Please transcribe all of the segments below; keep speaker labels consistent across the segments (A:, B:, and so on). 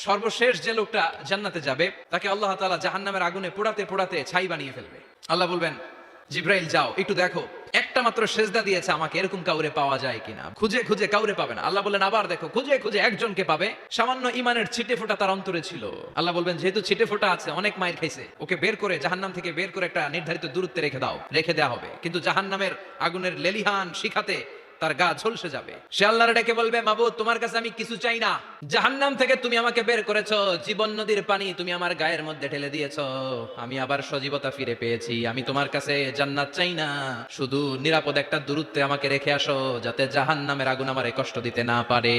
A: সর্বশেষ যে লোকটা জান্নাতে যাবে তাকে আল্লাহ তাআলা জাহান্নামের আগুনে পোড়াতে পোড়াতে ছাই বানিয়ে ফেলবে। আল্লাহ বলবেন, জিব্রাইল যাও একটু দেখো, একটা মাত্র সেজদা দিয়েছে আমাকে, এরকম কাউরে পাওয়া যায় কিনা। খুঁজে খুঁজে কাউরে পাবে না। আল্লাহ বললেন আবার দেখো, খুঁজে খুঁজে একজনকে পাবে, সামান্য ইমানের ছিটে ফোঁটা তার অন্তরে ছিল। আল্লাহ বলবেন যেহেতু ছিটে ফোঁটা আছে, অনেক মায়ের খাইছে, ওকে বের করে জাহান্নাম থেকে বের করে একটা নির্ধারিত দূরত্বে রেখে দাও, রেখে দেওয়া হবে। কিন্তু জাহান্নামের আগুনের লেলিহান শিখাতে তার গা ঝলসে যাবে। সে আল্লাহর ডেকে বলবে, মাবুদ তোমার কাছে আমি কিছু চাই না, জাহান্নাম থেকে তুমি আমাকে বের করেছো, জীবন নদীর পানি তুমি আমার গায়ের মধ্যে ঢেলে দিয়েছো, আমি আবার সজীবতা ফিরে পেয়েছি, আমি তোমার কাছে জান্নাত চাই না, শুধু নিরাপদ একটা দূরত্বে আমাকে রেখে আসো, যাতে জাহান্নামের আগুন আমারে কষ্ট দিতে না পারে।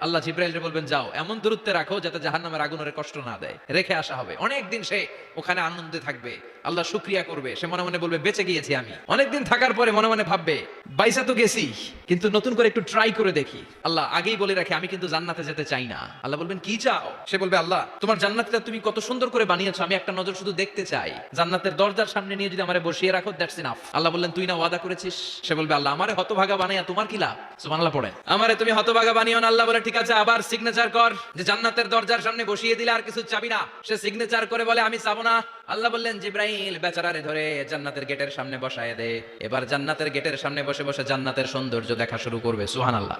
A: আল্লাহ জিব্রাইলকে বলবেন যাও এমন দূরত্বে রাখো যাতে জাহান্নামের আগুন ওরে কষ্ট না দেয়। রেখে আসা হবে। অনেকদিন সে ওখানে আনন্দে থাকবে, আল্লাহ শুকরিয়া করবে, সে মনে মনে বলবে বেঁচে গিয়েছি আমি। অনেকদিন থাকার পরে মনে মনে ভাববে বাইসা তো গেছি, কিন্তু নতুন করে একটু ট্রাই করে দেখি। আল্লাহ আগেই বলে রাখে আমি কিন্তু জান্নাতে যেতে চাই না। আল্লাহ বলবেন কি চাও? সে বলবে আল্লাহ তোমার জান্নাতটা তুমি কত সুন্দর করে বানিয়েছো, আমি একটা নজর শুধু দেখতে চাই, জান্নাতের দরজার সামনে নিয়ে যদি আমারে বসিয়ে রাখো দ্যাটস ইনাফ। আল্লাহ বললেন তুই না ওয়াদা করেছিস। সে বলবে আল্লাহ আমারে হতভাগা বানাইয়া তোমার কি লাভ? সুবহানাল্লাহ পড়ে, আমারে তুমি হতভাগা বানিও না। আল্লাহ বলে ঠিক আছে, আবার সিগনেচার কর, যে জান্নাতের দরজার সামনে বসিয়ে দিলে আর কিছু চাবি না। সে সিগনেচার করে বলে আমি চাবো না। আল্লাহ বললেন জিব্রাইল বেচারারে ধরে জান্নাতের গেটের সামনে বসায় দে, এবার জান্নাতের গেটের সামনে বসে বসে জান্নাতের সৌন্দর্য দেখা শুরু করবে। সুবহানাল্লাহ।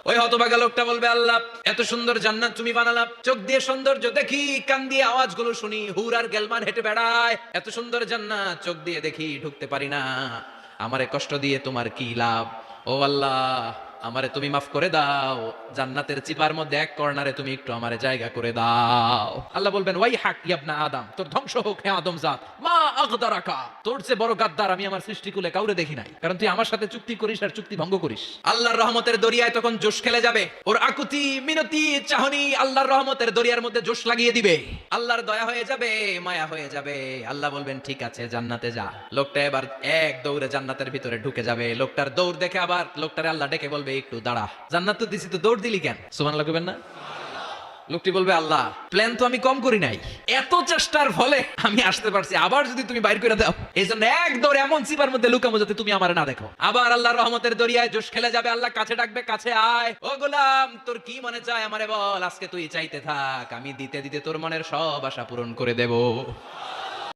A: ওই হতভাগা লোকটা বলবে আল্লাহ এত সুন্দর জান্নাত তুমি বানালা, চোখ দিয়ে সৌন্দর্য দেখি, কান দিয়ে আওয়াজগুলো শুনি, হুর আর গেলমান হেঁটে বেড়ায়, এত সুন্দর জান্নাত চোখ দিয়ে দেখি, ঢুকতে পারি না, আমারে কষ্ট দিয়ে তোমার কি লাভ? ও আল্লাহ আমারে তুমি মাফ করে দাও, জান্নাতের চিপার মধ্যে এক কর্নারে তুমি একটু আমারে জায়গা করে দাও। আল্লাহ বলবেন ওয়াই হাক ইবনা আদম, তোর ধ্বংস হোক হে আদম জাত, মা আগদারাকা, তোর চেয়ে বড় গাদ্দার আমি আমার সৃষ্টিকুলে কাউরে দেখি নাই, কারণ তুই আমার সাথে চুক্তি করিস আর চুক্তি ভঙ্গ করিস। আল্লাহর রহমতের দরিয়ায় তখন জোশ খেলে যাবে, ওর আকুতি মিনতি চাহনি আল্লাহর রহমতের দরিয়ার মধ্যে জোশ লাগিয়ে দিবে, আল্লাহর দয়া হয়ে যাবে, মায়া হয়ে যাবে। আল্লাহ বলবেন ঠিক আছে জান্নাতে যা। লোকটা এবার এক দৌড়ে জান্নাতের ভিতরে ঢুকে যাবে। লোকটার দৌড় দেখে আবার লোকটারে আল্লাহ ডেকে বলবে একটু দাঁড়া, জান্নাত তো দিছি, তো দৌড় দিলি কেন? সুবহানাল্লাহ কইবেন না? লোকটি বলবে আল্লাহ প্ল্যান তো আমি কম করি নাই, এত চেষ্টার ফলে আমি আসতে পারছি, আবার যদি তুমি বাইর করে দাও, এই জন্য এক দৌড়ে এমন চিপার মধ্যে লুকামো যাতে তুমি আমার না দেখো। আবার আল্লাহর রহমতের দরিয়ায় জোশ খেলে যাবে। আল্লাহ কাছে ডাকবে, কাছে আয়, ও গোলাম তোর কি মনে চায় আমারে বল, আজকে তুই চাইতে থাক, আমি দিতে দিতে তোর মনের সব আশা পূরণ করে দেব।